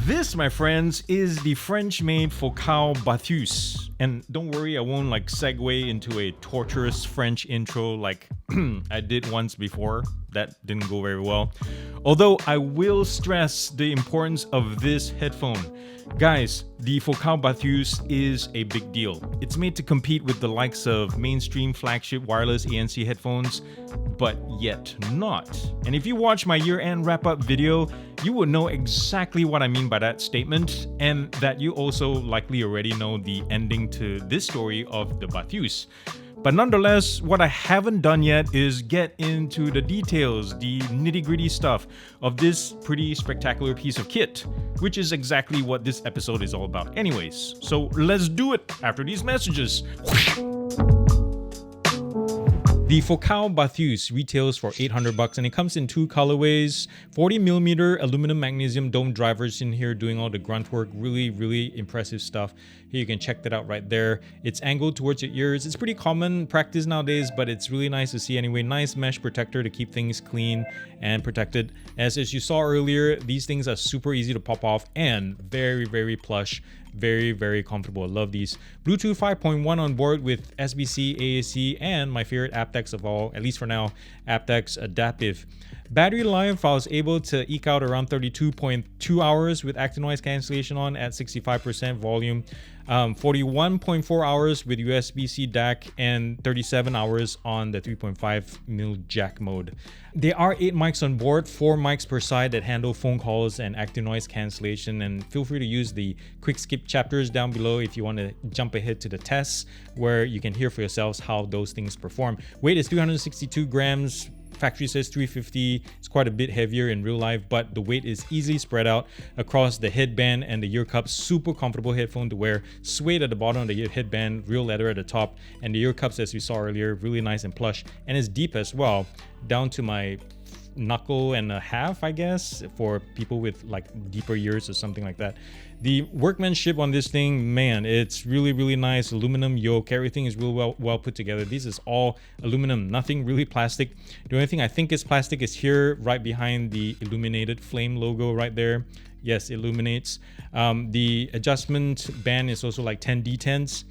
This, my friends, is the French-made Focal Bathys. And don't worry, I won't segue into a torturous French intro like I did once before. That didn't go very well. Although I will stress the importance of this headphone. Guys, the Focal Bathys is a big deal. It's made to compete with the likes of mainstream flagship wireless ANC headphones, but yet not. And if you watch my year-end wrap-up video, you will know exactly what I mean by that statement, and that you also likely already know the ending to this story of the Bathys. But nonetheless, what I haven't done yet is get into the details, the nitty-gritty stuff of this pretty spectacular piece of kit, which is exactly what this episode is all about anyways. So let's do it after these messages. The Focal Bathys retails for $800 and it comes in two colorways. 40mm aluminum magnesium dome drivers in here doing all the grunt work. Really impressive stuff. Here you can check that out right there. It's angled towards your ears. It's pretty common practice nowadays, but it's really nice to see anyway. Nice mesh protector to keep things clean and protected. As you saw earlier, these things are super easy to pop off and very plush. Very comfortable. I love these. Bluetooth 5.1 on board with SBC, AAC, and my favorite aptX of all, at least for now, aptX Adaptive. Battery life, I was able to eke out around 32.2 hours with active noise cancellation on at 65% volume. 41.4 hours with USB-C DAC and 37 hours on the 3.5mm jack mode. There are 8 mics on board, 4 mics per side that handle phone calls and active noise cancellation, and feel free to use the quick skip chapters down below if you want to jump ahead to the tests where you can hear for yourselves how those things perform. Weight is 362 grams. Factory says 350. It's quite a bit heavier in real life, but the weight is easily spread out across the headband and the ear cups. Super comfortable headphone to wear. Suede at the bottom of the headband, real leather at the top, and the ear cups, as we saw earlier, really nice and plush, and it's deep as well, down to my knuckle and a half, I guess, for people with deeper ears or something like that. The workmanship on this thing, man, it's really nice. Aluminum yoke, everything is real well put together. This is all aluminum, nothing really plastic. The only thing I think is plastic is here right behind the illuminated flame logo right there. Yes, illuminates. The adjustment band is also 10D10s.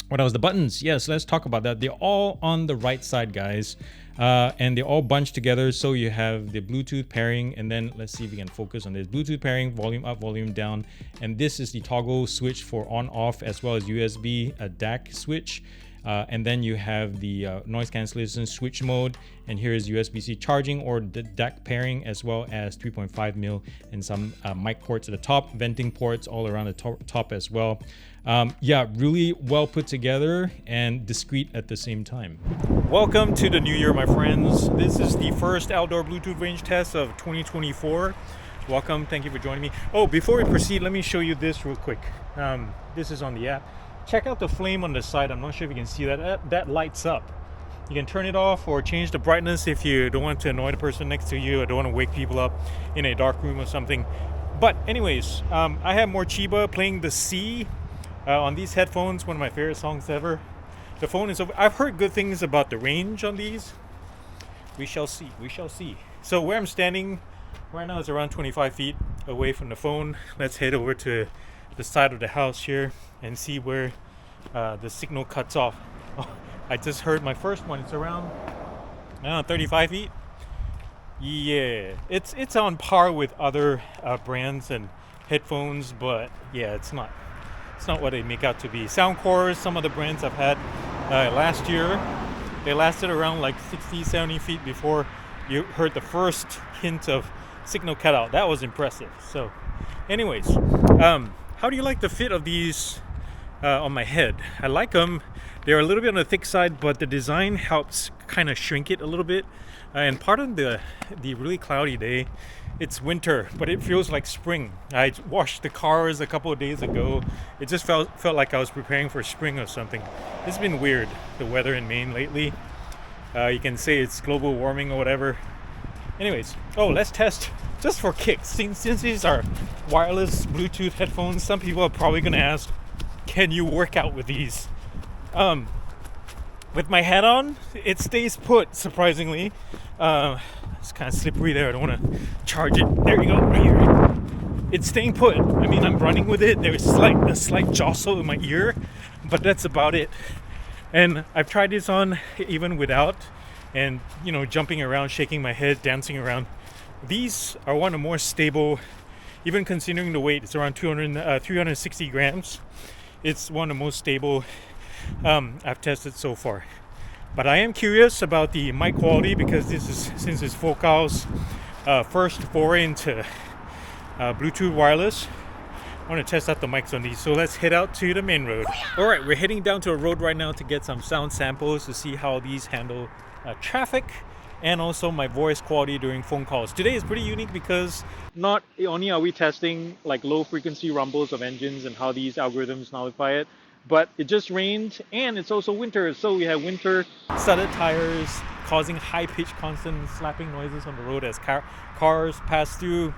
What else? The buttons. Yes, let's talk about that. They're all on the right side, guys. And they're all bunched together. So you have the Bluetooth pairing, and then let's see if we can focus on this. Bluetooth pairing, volume up, volume down. And this is the toggle switch for on off, as well as USB, a DAC switch. And then you have the noise cancellation switch mode, and here is USB-C charging or the DAC pairing, as well as 3.5mm and some mic ports at the top, venting ports all around the top as well. Yeah, really well put together and discreet at the same time. Welcome to the new year, my friends. This is the first outdoor Bluetooth range test of 2024. Welcome, thank you for joining me. Oh, before we proceed, let me show you this real quick. This is on the app. Check out the flame on the side. I'm not sure if you can see that. That lights up. You can turn it off or change the brightness if you don't want to annoy the person next to you or don't want to wake people up in a dark room or something. But anyways, I have more Chiba playing the Sea on these headphones, one of my favorite songs ever. The phone is over. I've heard good things about the range on these. We shall see. So where I'm standing right now is around 25 feet away from the phone. Let's head over to the side of the house here and see where the signal cuts off. Oh, I just heard my first one. It's around 35 feet. Yeah, it's on par with other brands and headphones, but yeah, it's not what they make out to be. Soundcore, some of the brands I've had last year, they lasted around 60-70 feet before you heard the first hint of signal cutout. That was impressive. So anyways, how do you like the fit of these on my head? I like them. They're a little bit on the thick side, but the design helps kind of shrink it a little bit. And part of the really cloudy day, it's winter, but it feels like spring. I washed the cars a couple of days ago. It just felt like I was preparing for spring or something. It's been weird, the weather in Maine lately. You can say it's global warming or whatever. Anyways, let's test just for kicks. Since these are wireless Bluetooth headphones, some people are probably going to ask, can you work out with these? With my hat on, it stays put, surprisingly. It's kind of slippery there. I don't want to charge it. There you go, right here. it's staying put. I mean, I'm running with it. There's a slight jostle in my ear, but that's about it. And I've tried this on even without, and you know, jumping around, shaking my head, dancing around. These are one of the more stable, even considering the weight. It's around 360 grams. It's one of the most stable I've tested so far. But I am curious about the mic quality, because since it's Focal's first foray into Bluetooth wireless. I want to test out the mics on these, so let's head out to the main road. Alright, we're heading down to a road right now to get some sound samples to see how these handle traffic and also my voice quality during phone calls. Today is pretty unique because not only are we testing like low frequency rumbles of engines and how these algorithms nullify it, but it just rained and it's also winter, so we have winter studded tires causing high-pitched constant slapping noises on the road as cars pass through.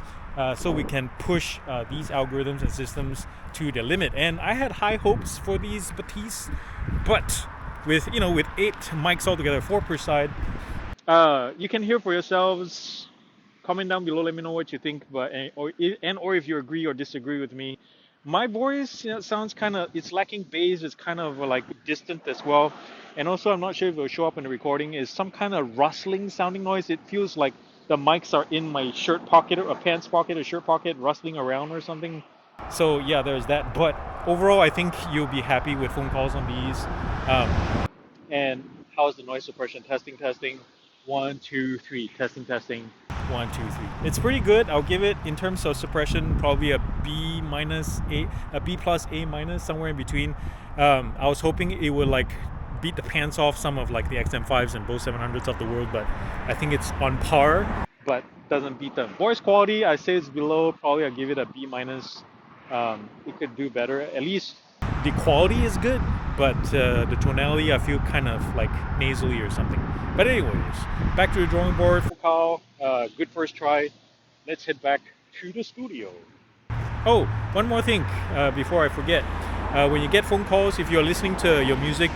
So we can push these algorithms and systems to the limit. And I had high hopes for these Bathys, but with 8 mics altogether, 4 per side, you can hear for yourselves. Comment down below, let me know what you think, or if you agree or disagree with me. My voice, sounds kind of, it's lacking bass, it's kind of like distant as well. And also, I'm not sure if it'll show up in the recording, is some kind of rustling sounding noise. It feels like the mics are in my shirt pocket or a pants pocket or shirt pocket, rustling around or something. So yeah, there's that. But overall, I think you'll be happy with phone calls on these. And how's the noise suppression? Testing. 1, 2, 3. Testing. 1, 2, 3. It's pretty good. I'll give it, in terms of suppression, probably a B plus A minus, somewhere in between. I was hoping it would like beat the pants off some of like the XM5s and Bose 700s of the world, but I think it's on par, but doesn't beat them. Voice quality, I say it's below. Probably I'll give it a B minus. It could do better. At least the quality is good, but the tonality I feel kind of like nasally or something. But anyways, back to the drawing board. Focal, good first try. Let's head back to the studio. Oh, one more thing before I forget. When you get phone calls, if you're listening to your music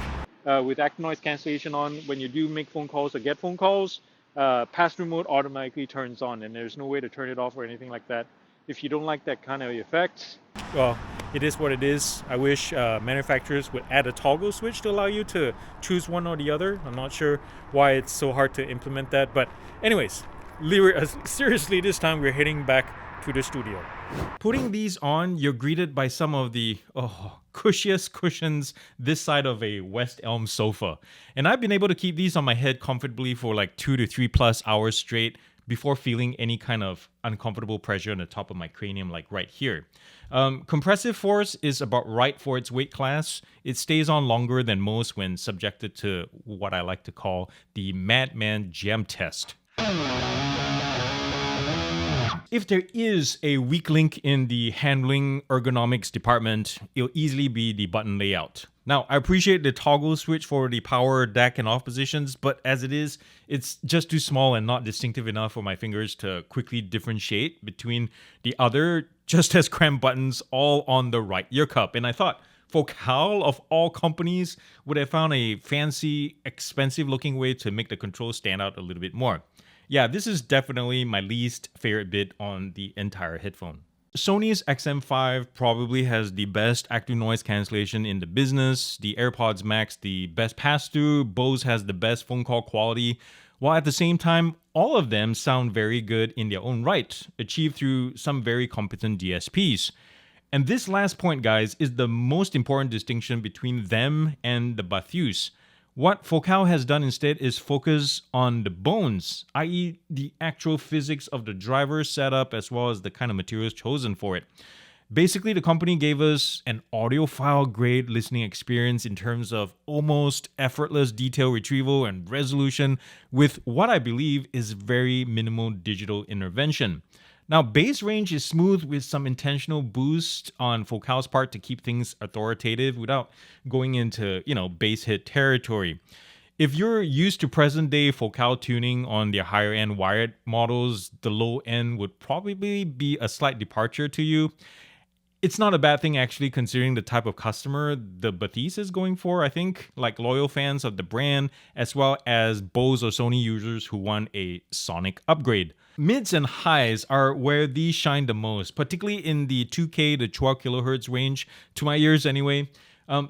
with active noise cancellation on, when you do make phone calls or get phone calls, pass-through mode automatically turns on, and there's no way to turn it off or anything like that. If you don't like that kind of effect, well, it is what it is. I wish manufacturers would add a toggle switch to allow you to choose one or the other. I'm not sure why it's so hard to implement that, but anyways, seriously, this time we're heading back to the studio. Putting these on, you're greeted by some of the cushiest cushions this side of a West Elm sofa. And I've been able to keep these on my head comfortably for like 2 to 3 plus hours straight before feeling any kind of uncomfortable pressure on the top of my cranium, like right here. Compressive force is about right for its weight class. It stays on longer than most when subjected to what I like to call the Madman Gem test. If there is a weak link in the handling ergonomics department, it'll easily be the button layout. Now, I appreciate the toggle switch for the power, DAC, and off positions, but as it is, it's just too small and not distinctive enough for my fingers to quickly differentiate between the other just as cramped buttons all on the right ear cup. And I thought Focal, of all companies, would have found a fancy, expensive-looking way to make the controls stand out a little bit more. Yeah, this is definitely my least favorite bit on the entire headphone. Sony's XM5 probably has the best active noise cancellation in the business, the AirPods Max the best pass-through, Bose has the best phone call quality, while at the same time, all of them sound very good in their own right, achieved through some very competent DSPs. And this last point, guys, is the most important distinction between them and the Bathys. What Focal has done instead is focus on the bones, i.e. the actual physics of the driver setup as well as the kind of materials chosen for it. Basically, the company gave us an audiophile grade listening experience in terms of almost effortless detail retrieval and resolution with what I believe is very minimal digital intervention. Now, bass range is smooth with some intentional boost on Focal's part to keep things authoritative without going into, bass hit territory. If you're used to present-day Focal tuning on their higher-end wired models, the low end would probably be a slight departure to you. It's not a bad thing actually, considering the type of customer the Bathys is going for. I think like loyal fans of the brand, as well as Bose or Sony users who want a sonic upgrade. Mids and highs are where these shine the most, particularly in the 2K to 12 kilohertz range, to my ears anyway.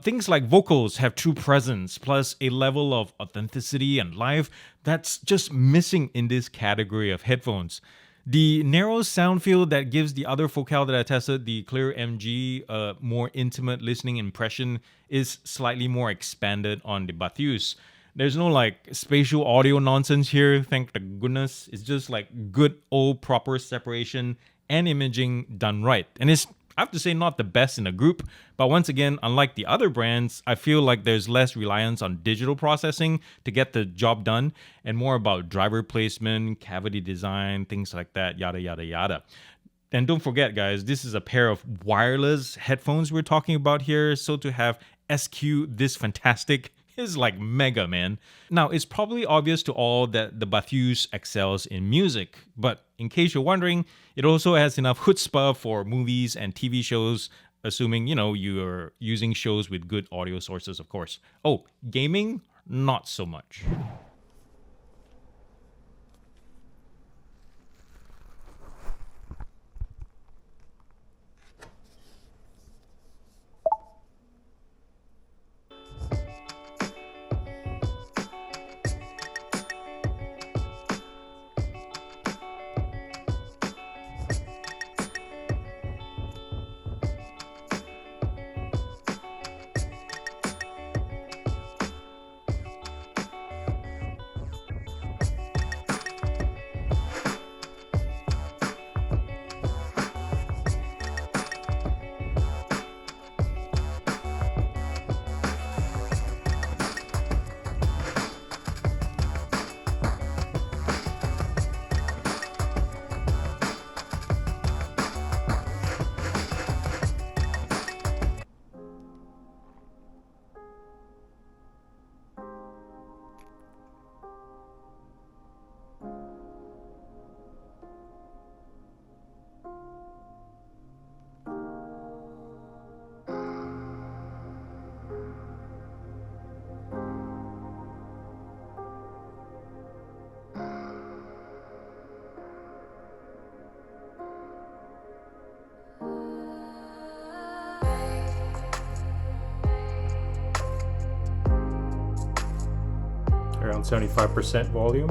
Things like vocals have true presence, plus a level of authenticity and life that's just missing in this category of headphones. The narrow sound field that gives the other Focal that I tested, the Clear MG, a more intimate listening impression, is slightly more expanded on the Bathys. There's no like spatial audio nonsense here, thank the goodness. It's just like good old proper separation and imaging done right. And it's, I have to say, not the best in the group, but once again, unlike the other brands, I feel like there's less reliance on digital processing to get the job done and more about driver placement, cavity design, things like that, yada, yada, yada. And don't forget, guys, this is a pair of wireless headphones we're talking about here, so to have SQ this fantastic is like mega, man. Now, it's probably obvious to all that the Bathys excels in music, but in case you're wondering, it also has enough chutzpah for movies and TV shows, assuming, you're using shows with good audio sources, of course. Oh, gaming? Not so much. Around 75% volume.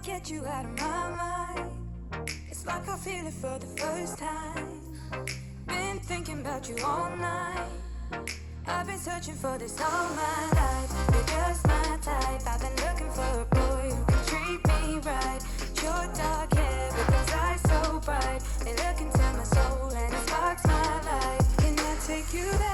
Get you out of my mind. It's like I feel it for the first time. Been thinking about you all night. I've been searching for this all my life. You're just my type. I've been looking for a boy who can treat me right. Your dark hair with those eyes so bright. They look into my soul and it sparks my life. Can I take you there?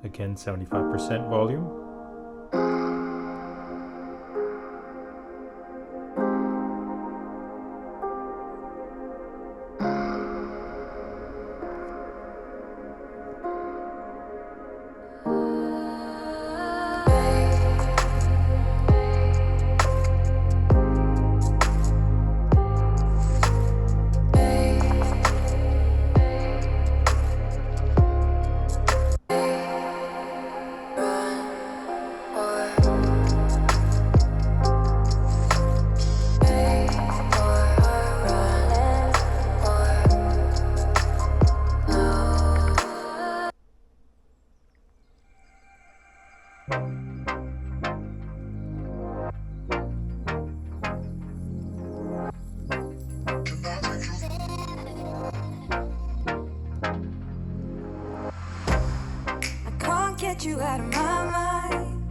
Again, 75% volume. I can't get you out of my mind.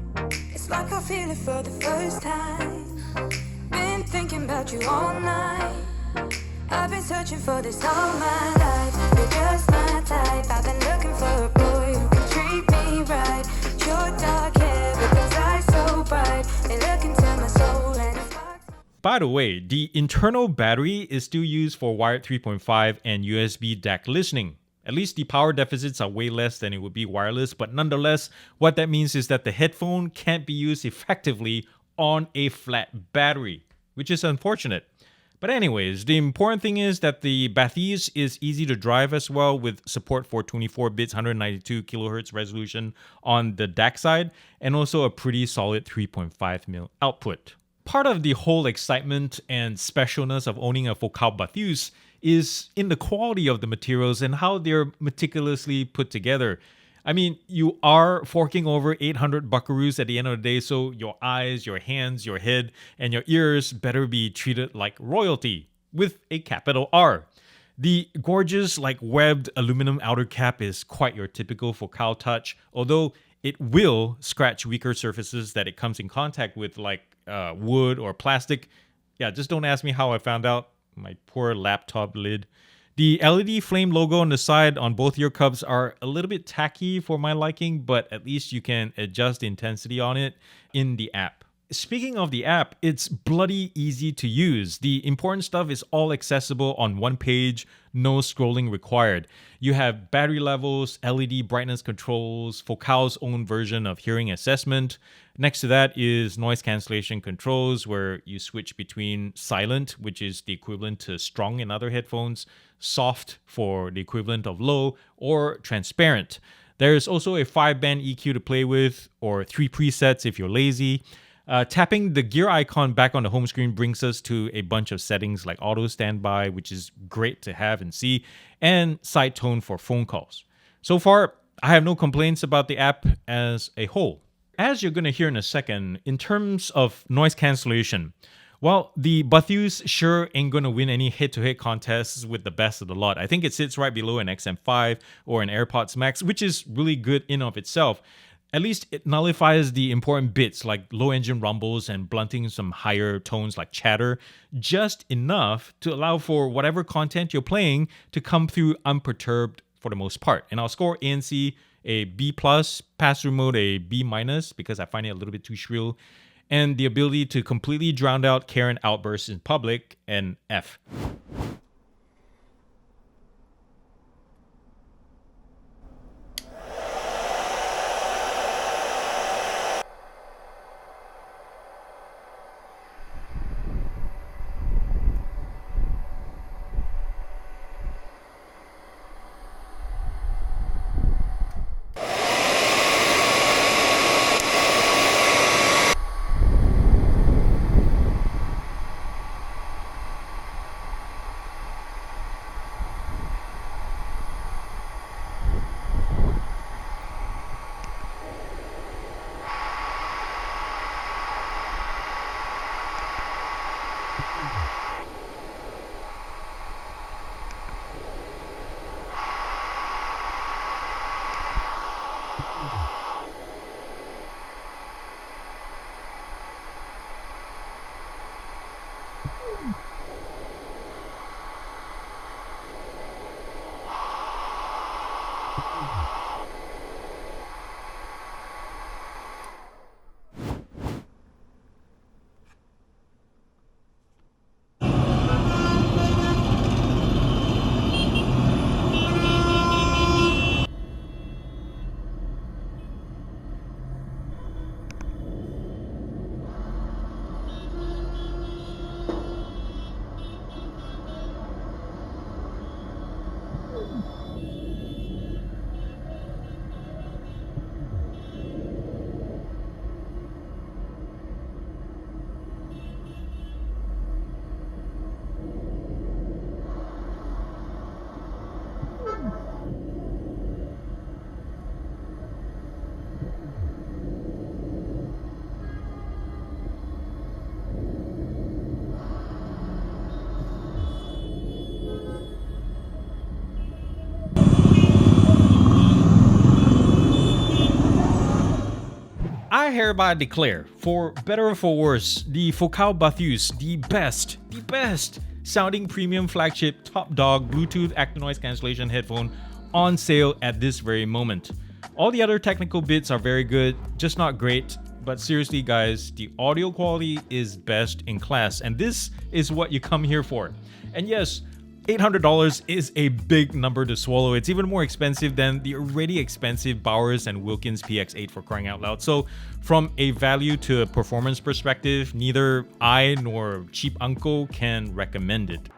It's like I feel it for the first time. Been thinking about you all night. I've been searching for this all my life. You're just my type. I've been looking for a boy who can treat me right. Your dark hair with those eyes so bright. They look into my soul and it sparks. By the way, the internal battery is still used for wired 3.5 and USB DAC listening. At least the power deficits are way less than it would be wireless, but nonetheless, what that means is that the headphone can't be used effectively on a flat battery, which is unfortunate. But anyways, the important thing is that the Bathys is easy to drive as well, with support for 24 bits 192 kilohertz resolution on the DAC side, and also a pretty solid 3.5mm output. Part of the whole excitement and specialness of owning a Focal Bathys is in the quality of the materials and how they're meticulously put together. I mean, you are forking over 800 buckaroos at the end of the day, so your eyes, your hands, your head, and your ears better be treated like royalty, with a capital R. The gorgeous, webbed aluminum outer cap is quite your typical Focal touch, although it will scratch weaker surfaces that it comes in contact with, wood or plastic. Yeah, just don't ask me how I found out. My poor laptop lid. The LED flame logo on the side on both ear cups are a little bit tacky for my liking, but at least you can adjust the intensity on it in the app. Speaking of the app, it's bloody easy to use. The important stuff is all accessible on one page, no scrolling required. You have battery levels, LED brightness controls, Focal's own version of hearing assessment. Next to that is noise cancellation controls, where you switch between silent, which is the equivalent to strong in other headphones, soft for the equivalent of low, or transparent. There's also a 5-band EQ to play with, or 3 presets if you're lazy. Tapping the gear icon back on the home screen brings us to a bunch of settings like auto standby, which is great to have and see, and side tone for phone calls. So far, I have no complaints about the app as a whole. As you're going to hear in a second, in terms of noise cancellation, well, the Bathys sure ain't going to win any head-to-head contests with the best of the lot. I think it sits right below an XM5 or an AirPods Max, which is really good in of itself. At least it nullifies the important bits like low engine rumbles and blunting some higher tones like chatter, just enough to allow for whatever content you're playing to come through unperturbed for the most part. And I'll score ANC a B+, pass-through mode a B-, because I find it a little bit too shrill, and the ability to completely drown out Karen outbursts in public an F. I hereby declare, for better or for worse, the Focal Bathys, the best sounding premium flagship top dog Bluetooth active noise cancellation headphone on sale at this very moment. All the other technical bits are very good, just not great. But seriously guys, the audio quality is best in class, and this is what you come here for. And yes, $800 is a big number to swallow. It's even more expensive than the already expensive Bowers and Wilkins PX8 for crying out loud. So from a value to a performance perspective, neither I nor Cheap Uncle can recommend it.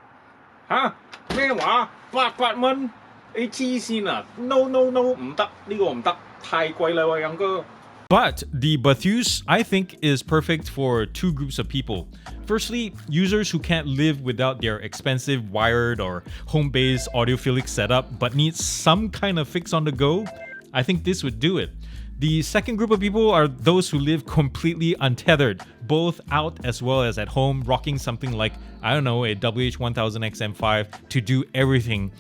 吓咩話？800蚊？你黐線啊！No no no， 唔得，呢個唔得，太貴啦喎，勇哥。 But the Bathys, I think, is perfect for two groups of people. Firstly, users who can't live without their expensive wired or home-based audiophilic setup but need some kind of fix on the go. I think this would do it. The second group of people are those who live completely untethered, both out as well as at home, rocking something like, I don't know, a WH-1000XM5 to do everything,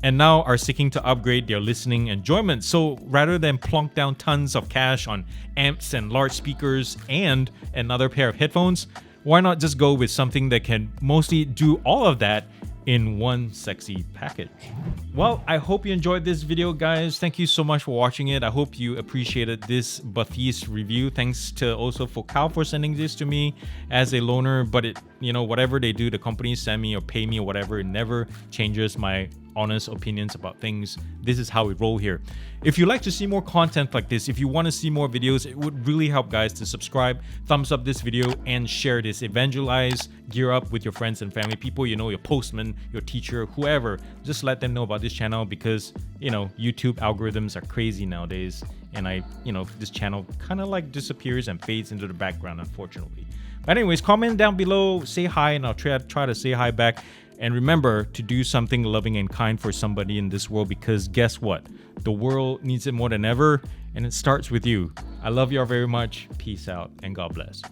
and now are seeking to upgrade their listening enjoyment. So rather than plonk down tons of cash on amps and large speakers and another pair of headphones, why not just go with something that can mostly do all of that in one sexy package? Well, I hope you enjoyed this video, guys. Thank you so much for watching it. I hope you appreciated this Bathys review. Thanks to also Focal for sending this to me as a loaner. But it, you know, whatever they do, the companies send me or pay me or whatever, it never changes my honest opinions about things. This is how we roll here. If you like to see more content like this, if you want to see more videos, it would really help guys to subscribe, thumbs up this video, and share this. Evangelize Gear Up with your friends and family, people you know, your postman, your teacher, whoever. Just let them know about this channel because, you know, YouTube algorithms are crazy nowadays, and this channel kind of like disappears and fades into the background, unfortunately. But anyways, comment down below, say hi, and I'll try to say hi back. And remember to do something loving and kind for somebody in this world, because guess what? The world needs it more than ever, and it starts with you. I love y'all very much. Peace out and God bless.